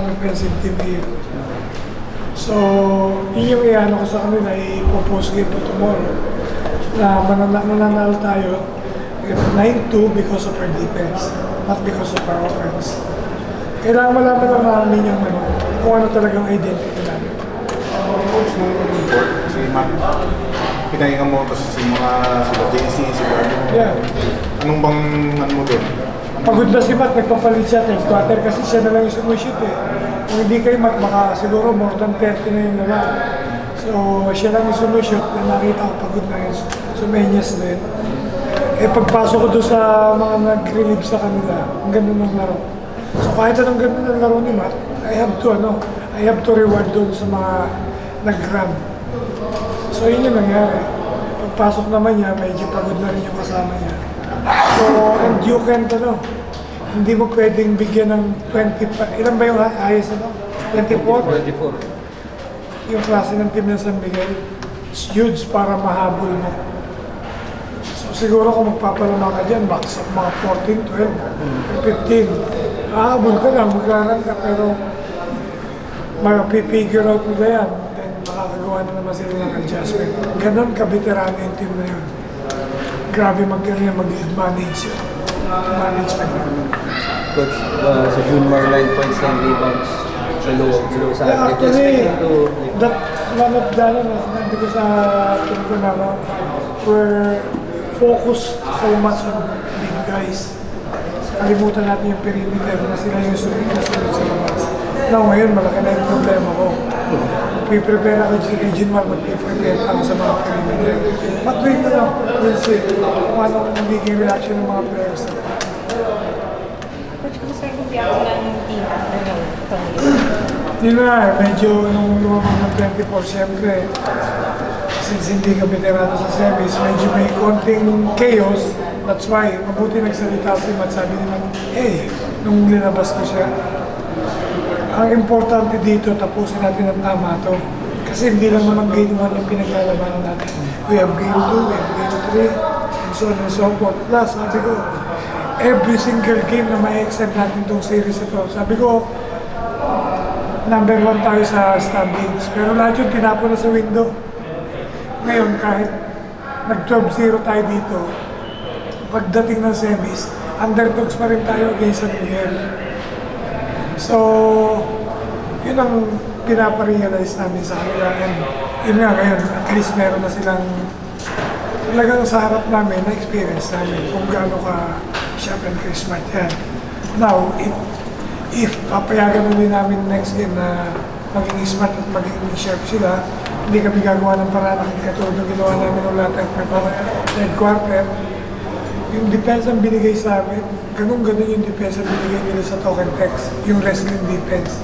Offensive team here. So, yun yung iano ko sa kanila, i-propose game po tomorrow na mananalo tayo 9-2 because of our defense, not because of our offense. Kailangan malaman lang namin yung kung ano talagang identity namin. Coach, nung report, kasi pinahinga mo kasi si mga sila JC, sila Yeah. Anong bang mo doon? Pagod na si Matt, nagpapalit siya 10 quarter kasi siya na lang yung sumushoot eh. Kung hindi kay Matt, baka siguro more than 30 na yung naman. So, siya lang yung sumushoot na nakita ko pagod na yun. Sumenyas din. Eh, pagpasok ko doon sa mga nag-relieve sa kanila, ang ganda ng laro. So, kahit anong ganda ng laro ni Matt, I have to reward doon sa mga nag-run. So, yun yung nangyari. Pagpasok naman niya, medyo pagod na rin yung kasama niya. So, and you can't, hindi mo pwedeng bigyan ng 25, ilan ba yung ayos, 24? 24. Yung klase ng team ng San Miguel, it's huge para mahabol mo. So, siguro kung magpapalama ka dyan, max of mga 14, 12, 15. Hahabol ka lang, maglaran ka, pero mag-figure out nila yan. Then, makakagawa na naman sila ng adjustment. Ganon ka-veterano yung team na yun. Grabe mag-lead manage yun. Management na yun. Coach, sa Junmar 9 points and rebounds sa loob sa atin. Actually, that one of the sinabi ko sa team ko na we're focused so much on big guys. Kalimutan natin yung perimeter na sila yung sunod sa labas. Now, ngayon, malaki na yung problema ko. Mag-prepare ako kay Junmar, mag-prepare ako sa mga perimeter. Mag-wait na lang, we'll see kung anong magiging reaction ng mga players na. Coach, kung saan yung reaction ng team after ng itong Yun na, medyo nung lumabang ng 24, siyempre, since hindi ka veterano sa semis, medyo may konting chaos. That's why, mabuti nagsalita si Matt, sabi naman, hey, nung linabas ko siya, ang importante dito, tapusin natin ang tama to. Kasi hindi lang naman game 1 yung pinaglalabanan natin. We have game 2, we have game 3, and so on and so forth. Plus, sabi ko, every single game na may extend natin itong series ito, sabi ko, number 1 tayo sa standings. Pero lahat yung tinapon na sa window. Ngayon, kahit nag-12-0 tayo dito, pagdating ng semis, underdogs pa rin tayo against San Miguel. So, yun ang pinaparealize namin sa kanila. And yun nga ngayon, at least meron na silang talagang sa harap namin na experience namin kung gaano ka sharp and smart yan. Now, if papayagan namin namin next game na maging smart at maging sharp sila, hindi kami gagawa ng paraan na katulad ng ginawa namin ng lahat ng third quarter. Yung defense ang binigay sa amin, ganun yung defense ang binigay nila sa token text, yung wrestling defense.